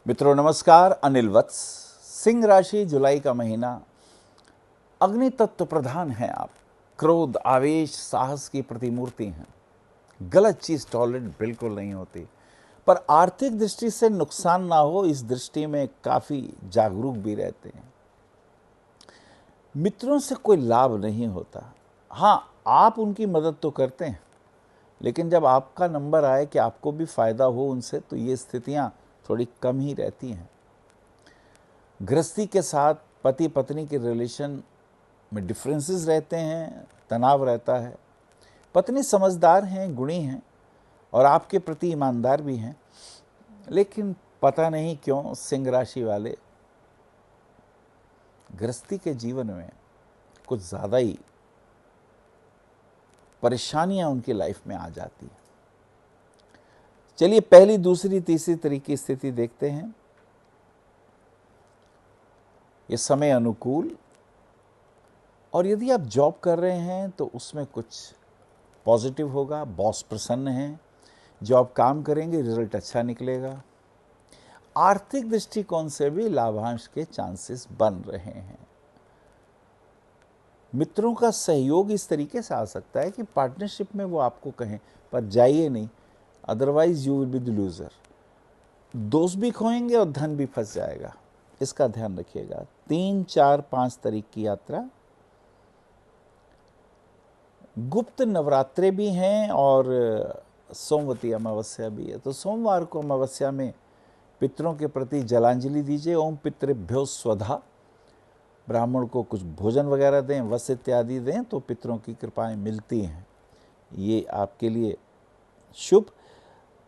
मित्रों नमस्कार। अनिल वत्स। सिंह राशि, जुलाई का महीना। अग्नि तत्व प्रधान हैं आप। क्रोध, आवेश, साहस की प्रतिमूर्ति हैं। गलत चीज टॉलरेट बिल्कुल नहीं होती, पर आर्थिक दृष्टि से नुकसान ना हो इस दृष्टि में काफी जागरूक भी रहते हैं। मित्रों से कोई लाभ नहीं होता। हाँ, आप उनकी मदद तो करते हैं, लेकिन जब आपका नंबर आए कि आपको भी फायदा हो उनसे, तो ये स्थितियां थोड़ी कम ही रहती हैं। गृहस्थी के साथ पति पत्नी के रिलेशन में डिफरेंसेस रहते हैं, तनाव रहता है। पत्नी समझदार हैं, गुणी हैं और आपके प्रति ईमानदार भी हैं, लेकिन पता नहीं क्यों सिंह राशि वाले गृहस्थी के जीवन में कुछ ज़्यादा ही परेशानियां उनकी लाइफ में आ जाती हैं। चलिए पहली, दूसरी, तीसरी तरह की स्थिति देखते हैं। ये समय अनुकूल, और यदि आप जॉब कर रहे हैं तो उसमें कुछ पॉजिटिव होगा। बॉस प्रसन्न हैं, जो आप काम करेंगे रिजल्ट अच्छा निकलेगा। आर्थिक दृष्टिकोण से भी लाभांश के चांसेस बन रहे हैं। मित्रों का सहयोग इस तरीके से आ सकता है कि पार्टनरशिप में वो आपको कहें पर जाइए नहीं, otherwise you will be the loser. दोस्त भी खोएंगे और धन भी फंस जाएगा, इसका ध्यान रखिएगा। 3, 4, 5 तारीख की यात्रा। गुप्त नवरात्रे भी हैं और सोमवती अमावस्या भी है, तो सोमवार को अमावस्या में पितरों के प्रति जलांजलि दीजिए। ओम पितृभ्यो स्वधा। ब्राह्मण को कुछ भोजन वगैरह दें, वस्त्र इत्यादि दें, तो पितरों की कृपाएं मिलती हैं। ये आपके लिए शुभ।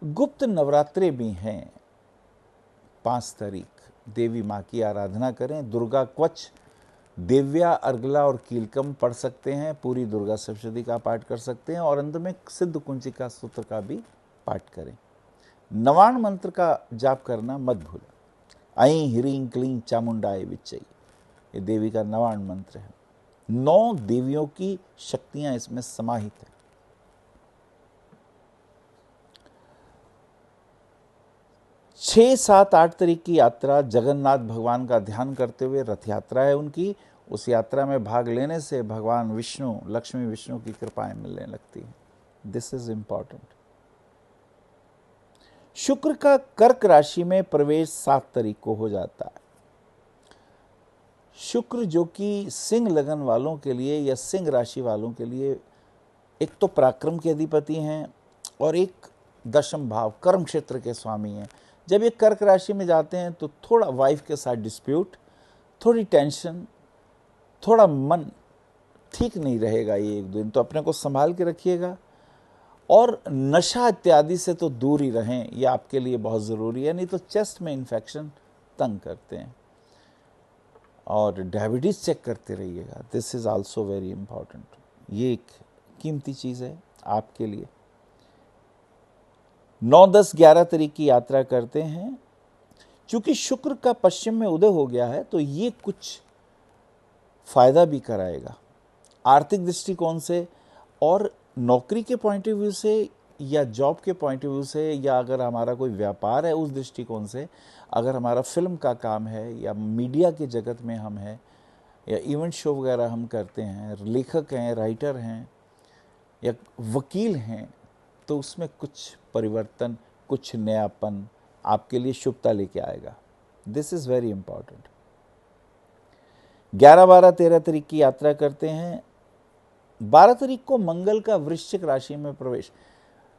गुप्त नवरात्रे भी हैं 5 तारीख। देवी माँ की आराधना करें। दुर्गा कवच, देव्या, अर्गला और कीलकम पढ़ सकते हैं। पूरी दुर्गा सप्तशती का पाठ कर सकते हैं और अंत में सिद्ध कुंजिका सूत्र का भी पाठ करें। नवाण मंत्र का जाप करना मत भूलें। ऐं ह्रीं क्लीं चामुंडाय विच्चै, ये देवी का नवाण मंत्र है। 9 देवियों की शक्तियां इसमें समाहित हैं। छः, 7, 8 तारीख की यात्रा जगन्नाथ भगवान का ध्यान करते हुए रथ यात्रा है उनकी। उस यात्रा में भाग लेने से भगवान विष्णु, लक्ष्मी विष्णु की कृपाएं मिलने लगती हैं। This is important. शुक्र का कर्क राशि में प्रवेश 7 तारीख को हो जाता है। शुक्र जो कि सिंह लगन वालों के लिए या सिंह राशि वालों के लिए एक तो पराक्रम के अधिपति हैं और एक दशम भाव कर्म क्षेत्र के स्वामी हैं। जब ये कर्क राशि में जाते हैं तो थोड़ा वाइफ के साथ डिस्प्यूट, थोड़ी टेंशन, थोड़ा मन ठीक नहीं रहेगा ये एक दिन, तो अपने को संभाल के रखिएगा। और नशा इत्यादि से तो दूर ही रहें, ये आपके लिए बहुत ज़रूरी है, नहीं तो चेस्ट में इन्फेक्शन तंग करते हैं। और डायबिटीज़ चेक करते रहिएगा, this is also very important. ये एक कीमती चीज़ है आपके लिए। 9, 10, 11 तारीख की यात्रा करते हैं। चूंकि शुक्र का पश्चिम में उदय हो गया है तो ये कुछ फायदा भी कराएगा आर्थिक दृष्टिकोण से, और नौकरी के पॉइंट ऑफ व्यू से या जॉब के पॉइंट ऑफ व्यू से, या अगर हमारा कोई व्यापार है उस दृष्टिकोण से, अगर हमारा फिल्म का काम है या मीडिया के जगत में हम हैं या इवेंट शो वगैरह हम करते हैं, लेखक हैं, राइटर हैं या वकील हैं, तो उसमें कुछ परिवर्तन, कुछ नयापन आपके लिए शुभता लेके आएगा। This is very important. 11, 12, 13 तारीख की यात्रा करते हैं। 12 तारीख को मंगल का वृश्चिक राशि में प्रवेश।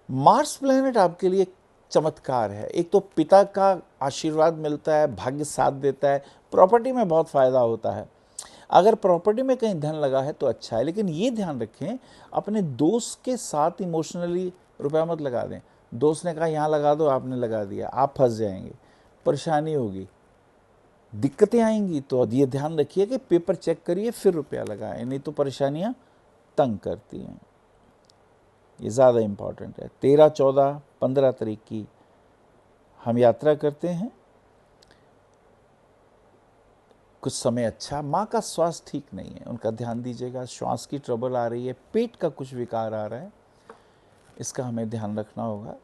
मार्स प्लैनेट आपके लिए चमत्कार है। एक तो पिता का आशीर्वाद मिलता है, भाग्य साथ देता है, प्रॉपर्टी में बहुत फायदा होता है। अगर प्रॉपर्टी में कहीं धन लगा है तो अच्छा है, लेकिन ये ध्यान रखें अपने दोस्त के साथ इमोशनली रुपया मत लगा दें। दोस्त ने कहा यहाँ लगा दो, आपने लगा दिया, आप फंस जाएंगे, परेशानी होगी, दिक्कतें आएंगी। तो ये ध्यान रखिए कि पेपर चेक करिए फिर रुपया लगाएं, नहीं तो परेशानियां तंग करती हैं। ये ज़्यादा इम्पॉर्टेंट है। 13, 14, 15 तारीख की हम यात्रा करते हैं। कुछ समय अच्छा। माँ का स्वास्थ्य ठीक नहीं है, उनका ध्यान दीजिएगा। श्वास की ट्रबल आ रही है, पेट का कुछ विकार आ रहा है, इसका हमें ध्यान रखना होगा।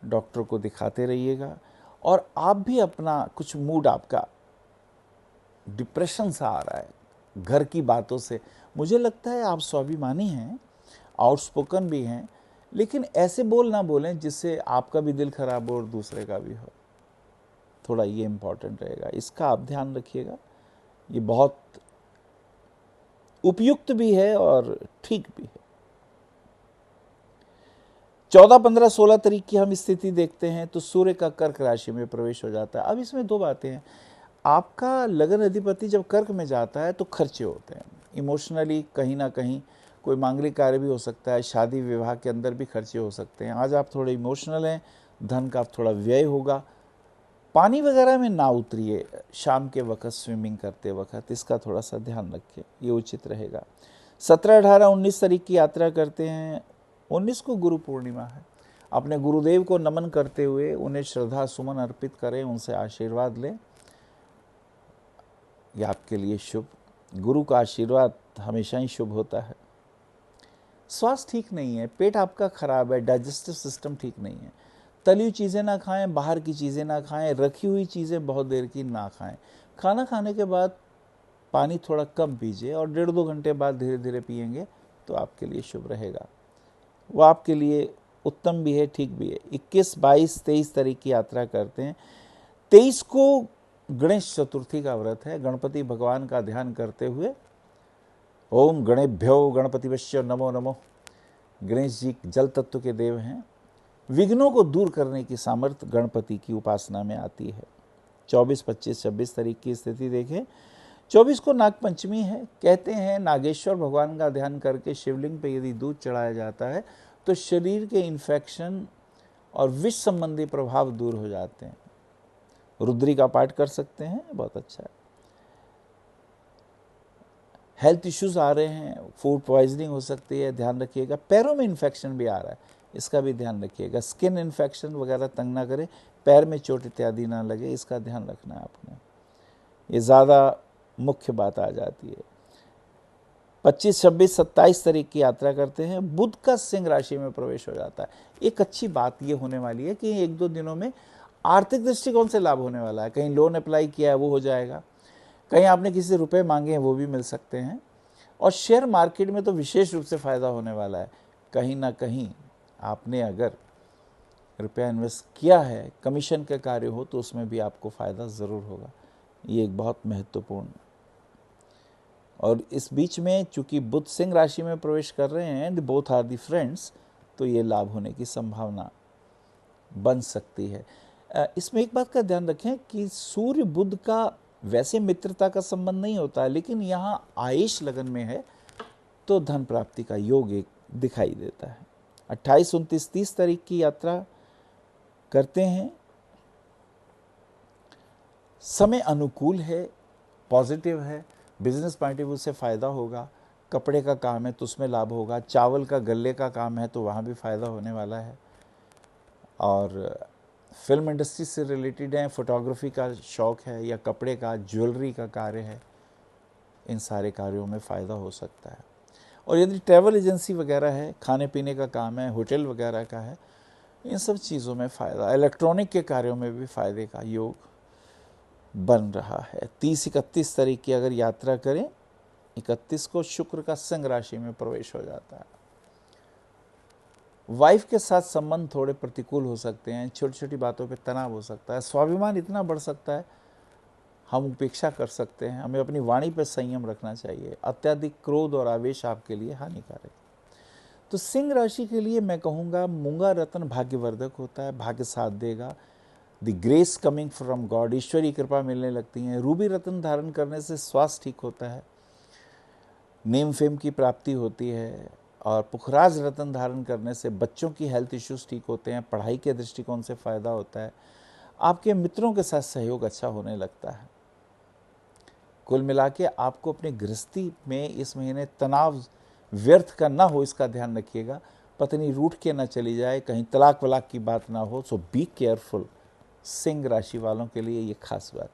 डॉक्टर को दिखाते रहिएगा। और आप भी अपना कुछ मूड आपका डिप्रेशन सा आ रहा है घर की बातों से। मुझे लगता है आप स्वाभिमानी हैं, आउटस्पोकन भी हैं, लेकिन ऐसे बोल ना बोलें जिससे आपका भी दिल खराब हो और दूसरे का भी हो। थोड़ा ये इम्पोर्टेंट रहेगा, इसका आप ध्यान रखिएगा। ये बहुत उपयुक्त भी है और ठीक भी है। 14, 15, 16 तारीख की हम स्थिति देखते हैं तो सूर्य का कर्क राशि में प्रवेश हो जाता है। अब इसमें दो बातें हैं। आपका लगन अधिपति जब कर्क में जाता है तो खर्चे होते हैं इमोशनली, कहीं ना कहीं कोई मांगलिक कार्य भी हो सकता है, शादी विवाह के अंदर भी खर्चे हो सकते हैं। आज आप थोड़े इमोशनल हैं, धन का थोड़ा व्यय होगा। पानी वगैरह में ना उतरिए शाम के वक्त, स्विमिंग करते वक्त, इसका थोड़ा सा ध्यान रखिए, ये उचित रहेगा। 17, 18, 19 तारीख की यात्रा करते हैं। 19 को गुरु पूर्णिमा है। अपने गुरुदेव को नमन करते हुए उन्हें श्रद्धा सुमन अर्पित करें, उनसे आशीर्वाद लें, यह आपके लिए शुभ। गुरु का आशीर्वाद हमेशा ही शुभ होता है। स्वास्थ्य ठीक नहीं है, पेट आपका खराब है, डाइजेस्टिव सिस्टम ठीक नहीं है। तली हुई चीज़ें ना खाएं, बाहर की चीज़ें ना खाएं, रखी हुई चीज़ें बहुत देर की ना खाएं। खाना खाने के बाद पानी थोड़ा कम पीजिए और 1.5-2 घंटे बाद धीरे धीरे पिएंगे तो आपके लिए शुभ रहेगा। वो आपके लिए उत्तम भी है, ठीक भी है। 21, 22, 23 तारीख की यात्रा करते हैं। 23 को गणेश चतुर्थी का व्रत है। गणपति भगवान का ध्यान करते हुए ओम गणेभ्यो गणपतिभ्यो नमो नमो। गणेश जी जल तत्व के देव हैं। विघ्नों को दूर करने की सामर्थ्य गणपति की उपासना में आती है। 24, 25, 26 तारीख की स्थिति देखें। 24 को नागपंचमी है। कहते हैं नागेश्वर भगवान का ध्यान करके शिवलिंग पे यदि दूध चढ़ाया जाता है तो शरीर के इन्फेक्शन और विष संबंधी प्रभाव दूर हो जाते हैं। रुद्री का पाठ कर सकते हैं, बहुत अच्छा है। हेल्थ इश्यूज आ रहे हैं, फूड पॉइजनिंग हो सकती है, ध्यान रखिएगा। पैरों में इन्फेक्शन भी आ रहा है, इसका भी ध्यान रखिएगा। स्किन इन्फेक्शन वगैरह तंग ना करे, पैर में चोट इत्यादि ना लगे, इसका ध्यान रखना है आपने। ये ज़्यादा मुख्य बात आ जाती है। 25, 26, 27 तारीख की यात्रा करते हैं। बुध का सिंह राशि में प्रवेश हो जाता है। एक अच्छी बात ये होने वाली है कि 1-2 दिनों में आर्थिक दृष्टिकोण से लाभ होने वाला है। कहीं लोन अप्लाई किया है वो हो जाएगा, कहीं आपने किसी से रुपए मांगे हैं वो भी मिल सकते हैं, और शेयर मार्केट में तो विशेष रूप से फ़ायदा होने वाला है। कहीं ना कहीं आपने अगर रुपया इन्वेस्ट किया है, कमीशन के कार्य हो, तो उसमें भी आपको फ़ायदा ज़रूर होगा। ये एक बहुत महत्वपूर्ण। और इस बीच में चूंकि बुध सिंह राशि में प्रवेश कर रहे हैं, and both are the friends, तो ये लाभ होने की संभावना बन सकती है। इसमें एक बात का ध्यान रखें कि सूर्य बुध का वैसे मित्रता का संबंध नहीं होता, लेकिन यहाँ आयेश लगन में है तो धन प्राप्ति का योग एक दिखाई देता है। 28, 29, 30 तारीख की यात्रा करते हैं। समय अनुकूल है, पॉजिटिव है, बिजनेस पॉइंट ऑफ व्यू से फ़ायदा होगा। कपड़े का काम है तो उसमें लाभ होगा। चावल का गल्ले का काम है तो वहाँ भी फ़ायदा होने वाला है। और फिल्म इंडस्ट्री से रिलेटेड हैं, फोटोग्राफी का शौक़ है, या कपड़े का, ज्वेलरी का कार्य है, इन सारे कार्यों में फ़ायदा हो सकता है। और यदि ट्रैवल एजेंसी वगैरह है, खाने पीने का काम है, होटल वगैरह का है, इन सब चीज़ों में फ़ायदा। इलेक्ट्रॉनिक के कार्यों में भी फ़ायदे का योग बन रहा है। 30, 31 तारीख की अगर यात्रा करें, 31 को शुक्र का सिंह राशि में प्रवेश हो जाता है। वाइफ के साथ संबंध थोड़े प्रतिकूल हो सकते हैं, छोटी छोटी बातों पे तनाव हो सकता है, स्वाभिमान इतना बढ़ सकता है, हम उपेक्षा कर सकते हैं। हमें अपनी वाणी पर संयम रखना चाहिए। अत्यधिक क्रोध और आवेश आपके लिए हानिकारक है। तो सिंह राशि के लिए मैं कहूँगा मूंगा रत्न भाग्यवर्धक होता है, भाग्य साथ देगा। The grace coming from God, ईश्वरी कृपा मिलने लगती हैं। रूबी रत्न धारण करने से स्वास्थ्य ठीक होता है, नेम फेम की प्राप्ति होती है। और पुखराज रत्न धारण करने से बच्चों की हेल्थ इश्यूज ठीक होते हैं, पढ़ाई के दृष्टिकोण से फ़ायदा होता है। आपके मित्रों के साथ सहयोग अच्छा होने लगता है। कुल मिला के आपको अपनी गृहस्थी में इस महीने तनाव व्यर्थ का ना हो, इसका ध्यान रखिएगा। पत्नी रूठ के ना चली जाए, कहीं तलाक वलाक की बात ना हो, सो बी केयरफुल। सिंह राशि वालों के लिए ये खास बात।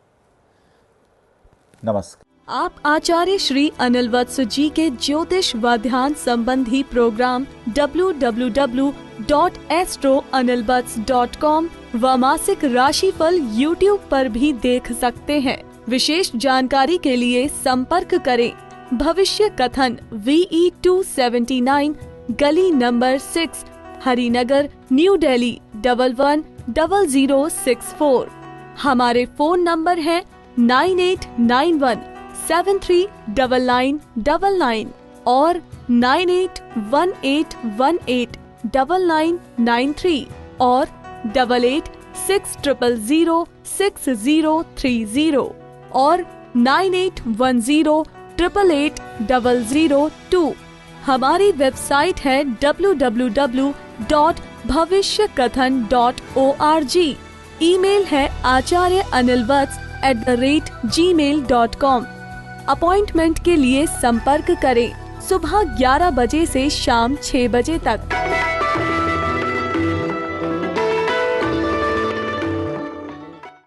नमस्कार। आप आचार्य श्री अनिल वत्स जी के ज्योतिष व ध्यान संबंधी प्रोग्राम www.astroanilvats.com व मासिक राशिफल YouTube पर भी देख सकते हैं। विशेष जानकारी के लिए संपर्क करें। भविष्य कथन VE279 गली नंबर 6 हरिनगर न्यू दिल्ली 110064। हमारे फोन नंबर है 9891739999 और 9818189993 और 8860006030 और 9810880002। हमारी वेबसाइट है www.bhavishyakathan.org। ईमेल है acharyaanilvats@gmail.com। अपॉइंटमेंट के लिए संपर्क करें सुबह 11 बजे से शाम 6 बजे तक।